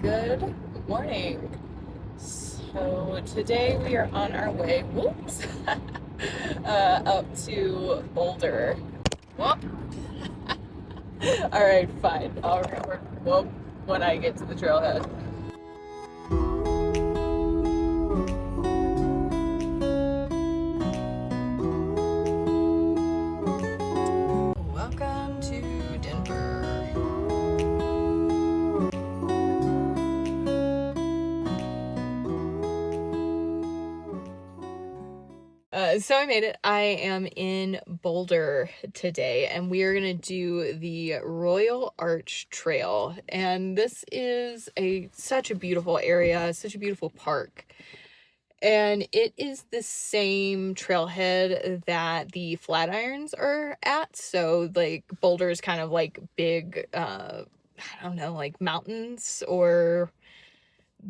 Good morning. So today we are on our way, whoops, up to Boulder. Whoop. All right, fine. I'll remember whoop when I get to the trailhead. Welcome to Denver. So I made it. I am in Boulder today, and we are gonna do the Royal Arch Trail. And this is such a beautiful area, such a beautiful park. And it is the same trailhead that the Flatirons are at. So like Boulder is kind of like big, I don't know, like mountains or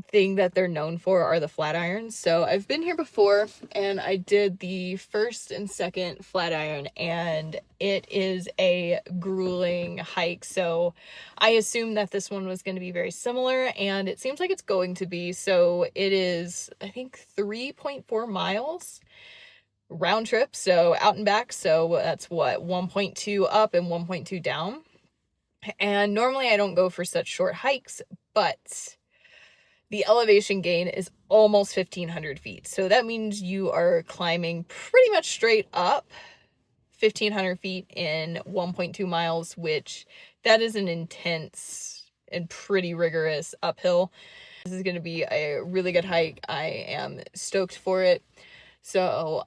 thing that they're known for are the Flatirons. So I've been here before and I did the first and second Flatiron, and it is a grueling hike. So I assumed that this one was going to be very similar, and it seems like it's going to be. So it is, I think, 3.4 miles round trip. So out and back. So that's what, 1.2 up and 1.2 down. And normally I don't go for such short hikes, but the elevation gain is almost 1,500 feet. So that means you are climbing pretty much straight up 1,500 feet in 1.2 miles, which that is an intense and pretty rigorous uphill. This is going to be a really good hike. I am stoked for it. So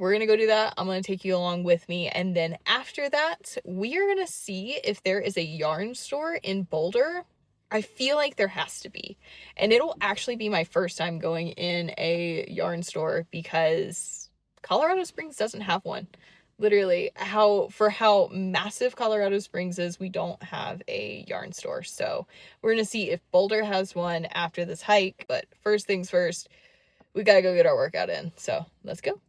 we're going to go do that. I'm going to take you along with me. And then after that, we are going to see if there is a yarn store in Boulder. I feel like there has to be. And it'll actually be my first time going in a yarn store because Colorado Springs doesn't have one. Literally, for how massive Colorado Springs is, we don't have a yarn store. So we're going to see if Boulder has one after this hike. But first things first, we got to go get our workout in. So let's go.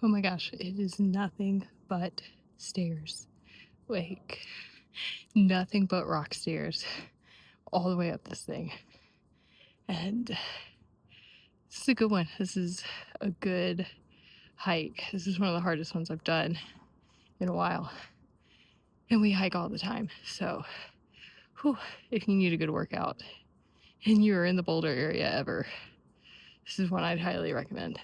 Oh my gosh, it is nothing but stairs. Like, nothing but rock stairs all the way up this thing. And this is a good one. This is a good hike. This is one of the hardest ones I've done in a while. And we hike all the time. So, if you need a good workout and you're in the Boulder area ever, this is one I'd highly recommend.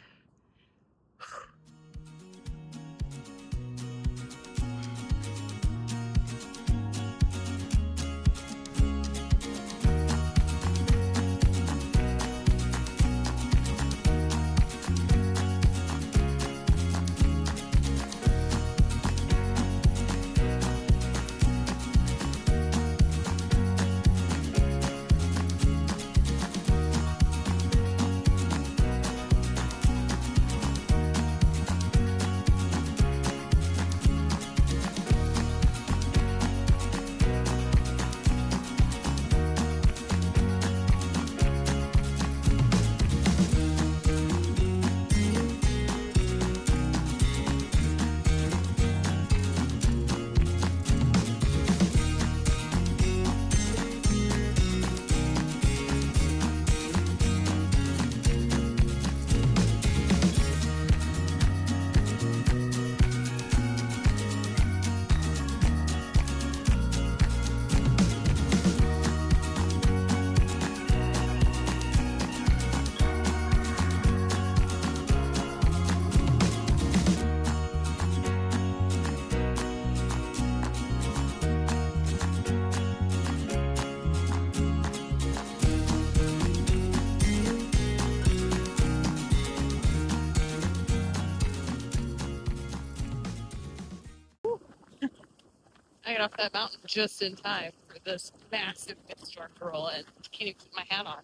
I got off that mountain just in time for this massive windstorm to roll in. Can't even put my hat on.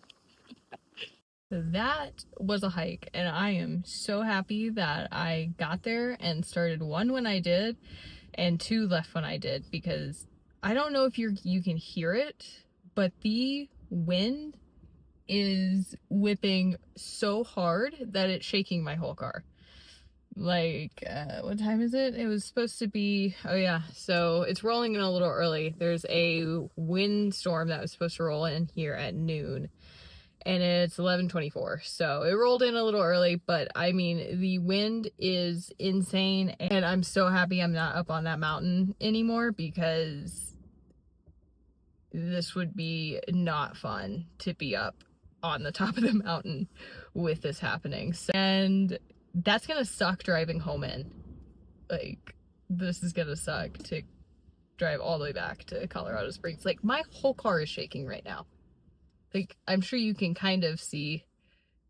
That was a hike, and I am so happy that I got there and started, one, when I did, and two, left when I did, because I don't know if you can hear it, but the wind is whipping so hard that it's shaking my whole car. Like, what time is it? It was supposed to be, oh yeah, so it's rolling in a little early. There's a windstorm that was supposed to roll in here at noon, and it's 11:24, so it rolled in a little early, but I mean, the wind is insane, and I'm so happy I'm not up on that mountain anymore, because this would be not fun to be up on the top of the mountain with this happening. And that's gonna suck driving home in. Like, this is gonna suck to drive all the way back to Colorado Springs. Like, my whole car is shaking right now. Like, I'm sure you can kind of see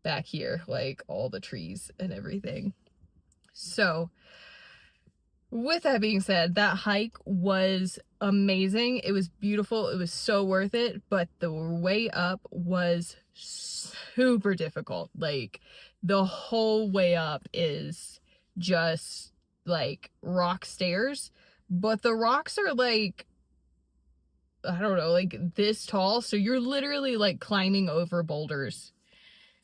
back here, like, all the trees and everything. So, with that being said, that hike was amazing. It was beautiful. It was so worth it, but the way up was super difficult. Like, the whole way up is just like rock stairs, but the rocks are like, I don't know, like this tall, so you're literally like climbing over boulders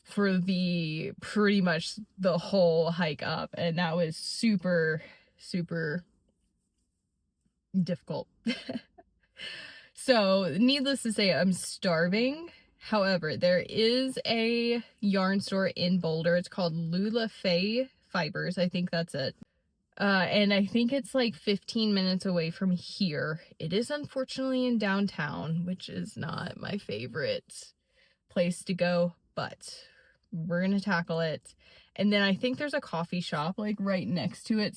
for the pretty much the whole hike up, and that was super difficult. So, needless to say, I'm starving. However, there is a yarn store in Boulder. It's called Lula Faye Fibers. I think that's it. And I think it's like 15 minutes away from here. It is unfortunately in downtown, which is not my favorite place to go, but we're gonna tackle it. And then I think there's a coffee shop like right next to it.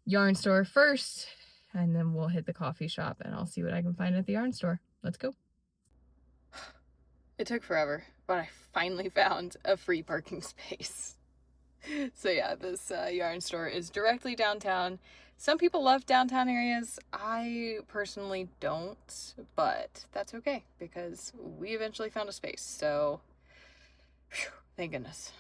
Yarn store first, and then we'll hit the coffee shop, and I'll see what I can find at the yarn store. Let's go. It took forever, but I finally found a free parking space. So yeah, this yarn store is directly downtown. Some people love downtown areas. I personally don't, but that's okay because we eventually found a space. So, whew, thank goodness.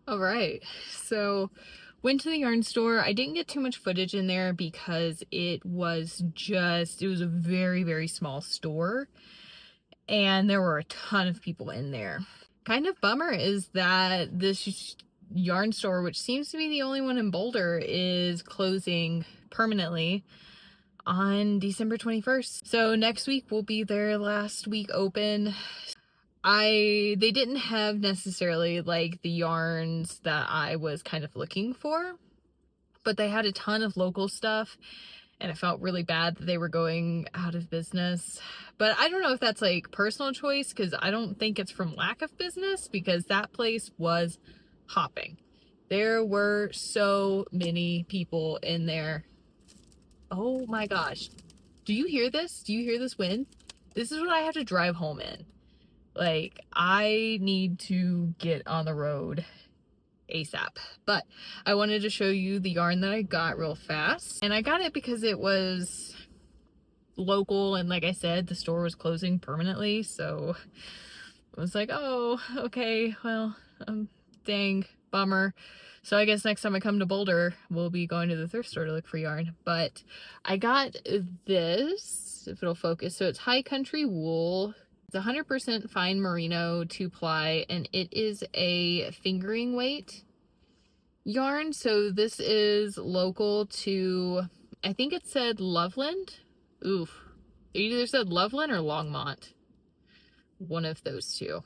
All right, so went to the yarn store. I didn't get too much footage in there because it was a very small store, and there were a ton of people in there. Kind of bummer is that this yarn store, which seems to be the only one in Boulder, is closing permanently on December 21st. So next week will be their last week open. They didn't have necessarily like the yarns that I was kind of looking for, but they had a ton of local stuff, and I felt really bad that they were going out of business. But I don't know if that's like personal choice, because I don't think it's from lack of business, because that place was hopping. There were so many people in there. Oh my gosh. Do you hear this? Do you hear this wind? This is what I have to drive home in. Like, I need to get on the road ASAP. But I wanted to show you the yarn that I got real fast. And I got it because it was local, and like I said, the store was closing permanently. So I was like, oh, okay, well, dang. bummer. So I guess next time I come to Boulder, we'll be going to the thrift store to look for yarn. But I got this, if it'll focus. So it's High Country wool. It's 100% fine merino 2-ply, and it is a fingering weight yarn. So this is local to, I think it said Loveland. Oof. It either said Loveland or Longmont. One of those two.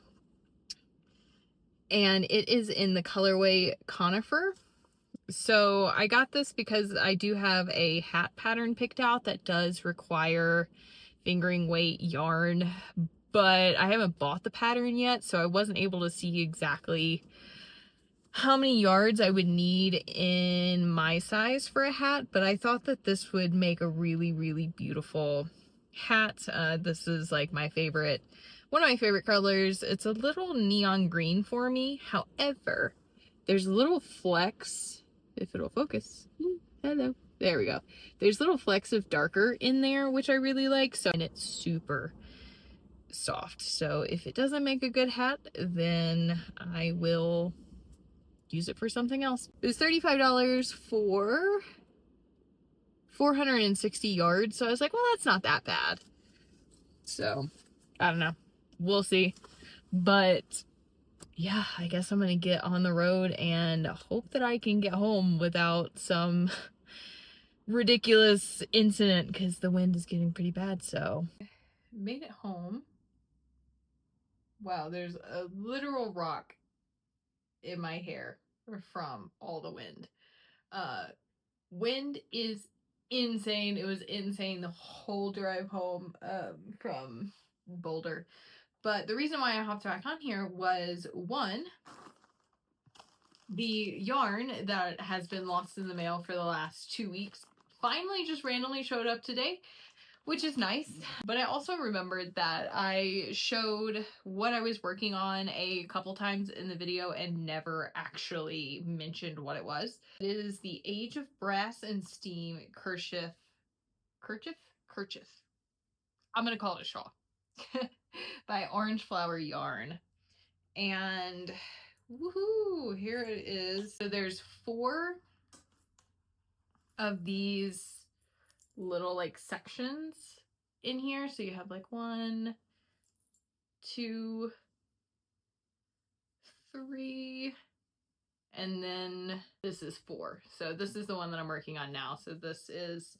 And it is in the colorway Conifer. So I got this because I do have a hat pattern picked out that does require fingering weight yarn, but I haven't bought the pattern yet, so I wasn't able to see exactly how many yards I would need in my size for a hat, but I thought that this would make a really, really beautiful hat. This is like my favorite, one of my favorite colors. It's a little neon green for me. However, there's little flecks, if it'll focus. Hello. There we go. There's little flecks of darker in there, which I really like. So, and it's super soft. So if it doesn't make a good hat, then I will use it for something else. It was $35 for 460 yards. So I was like, well, that's not that bad. So I don't know. We'll see. But yeah, I guess I'm gonna get on the road and hope that I can get home without some ridiculous incident, because the wind is getting pretty bad. So made it home. Wow, there's a literal rock in my hair from all the wind. Wind is insane. It was insane the whole drive home from Boulder. But the reason why I hopped back on here was, one, the yarn that has been lost in the mail for the last 2 weeks finally just randomly showed up today, which is nice. But I also remembered that I showed what I was working on a couple times in the video and never actually mentioned what it was. It is the Age of Brass and Steam kerchief. I'm gonna call it a shawl by Orange Flower Yarn. And woohoo, here it is. So there's 4 of these little like sections in here. So you have like 1, 2, 3, and then this is 4. So this is the one that I'm working on now. So this is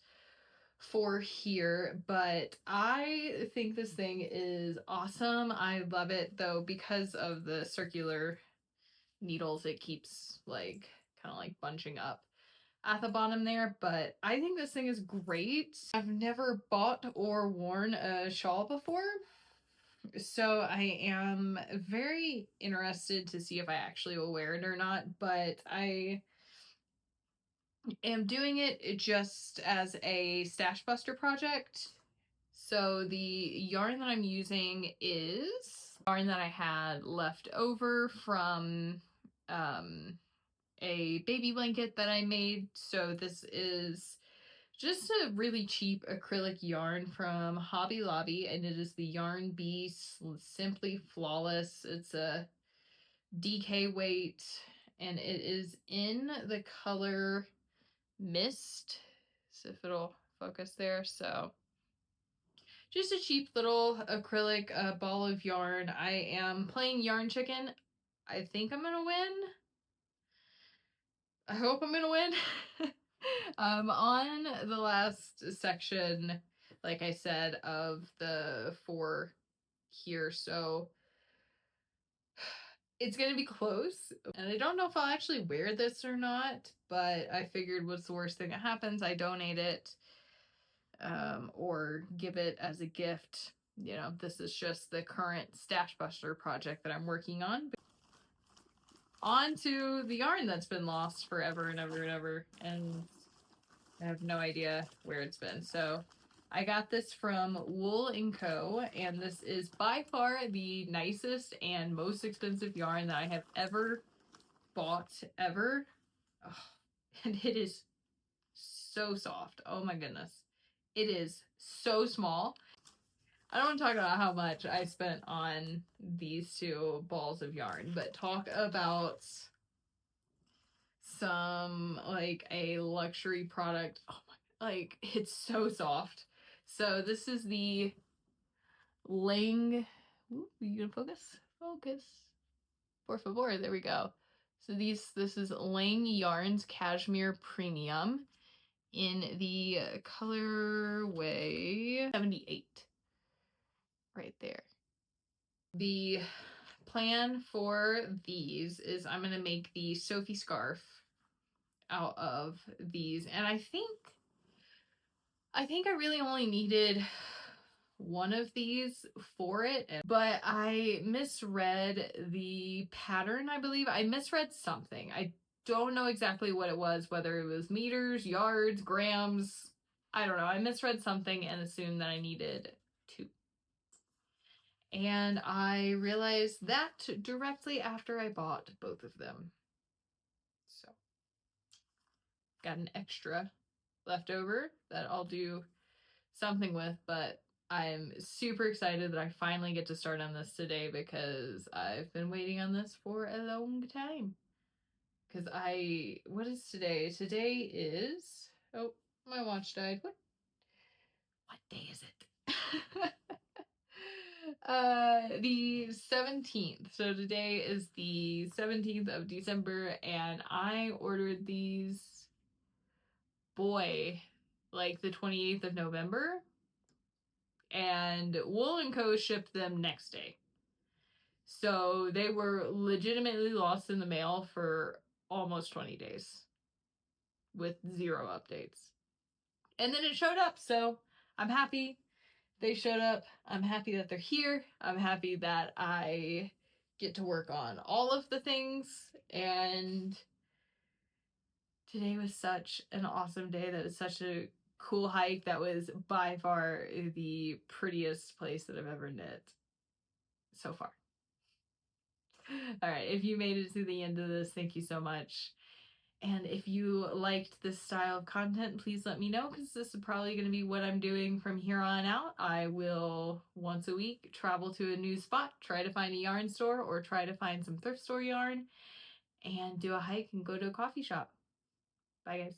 4 here, but I think this thing is awesome. I love it though, because of the circular needles, it keeps like kind of like bunching up at the bottom there. But I think this thing is great. I've never bought or worn a shawl before, so I am very interested to see if I actually will wear it or not. But I am doing it just as a stash buster project. So the yarn that I'm using is yarn that I had left over from a baby blanket that I made. So this is just a really cheap acrylic yarn from Hobby Lobby, and it is the Yarn Bee Simply Flawless. It's a DK weight, and it is in the color Mist. So if it'll focus there. So just a cheap little acrylic ball of yarn. I am playing Yarn Chicken. I think I'm gonna win. I hope I'm gonna win. On the last section, like I said, of the 4 here, so it's gonna be close. And I don't know if I'll actually wear this or not, but I figured what's the worst thing that happens? I donate it, or give it as a gift. You know, this is just the current Stash Buster project that I'm working on. On to the yarn that's been lost forever and ever and ever, and I have no idea where it's been. So I got this from Wool & Co, and this is by far the nicest and most expensive yarn that I have ever bought, ever. Oh, and it is so soft. Oh my goodness. It is so small. I don't want to talk about how much I spent on these 2 balls of yarn, but talk about some like a luxury product. Oh my, like it's so soft. So this is the Lang. Ooh, you gonna focus? Focus. Por favor, there we go. So this is Lang Yarns Cashmere Premium in the colorway 78. Right there. The plan for these is I'm gonna make the Sophie scarf out of these, and I think I really only needed one of these for it, but I misread the pattern. I believe I misread something. I don't know exactly what it was, whether it was meters, yards, grams. I don't know. I misread something and assumed that I needed two. And I realized that directly after I bought both of them. So, got an extra left over that I'll do something with, but I'm super excited that I finally get to start on this today because I've been waiting on this for a long time. Because what is today? Today is, oh, my watch died. What day is it? The 17th. So today is the 17th of December, and I ordered these, boy, like the 28th of November, and Wool & Co. shipped them next day. So they were legitimately lost in the mail for almost 20 days with 0 updates. And then it showed up, so I'm happy they showed up. I'm happy that they're here. I'm happy that I get to work on all of the things. And today was such an awesome day. That was such a cool hike. That was by far the prettiest place that I've ever knit so far. All right, if you made it to the end of this, thank you so much. And if you liked this style of content, please let me know, because this is probably going to be what I'm doing from here on out. I will, once a week, travel to a new spot, try to find a yarn store, or try to find some thrift store yarn, and do a hike and go to a coffee shop. Bye, guys.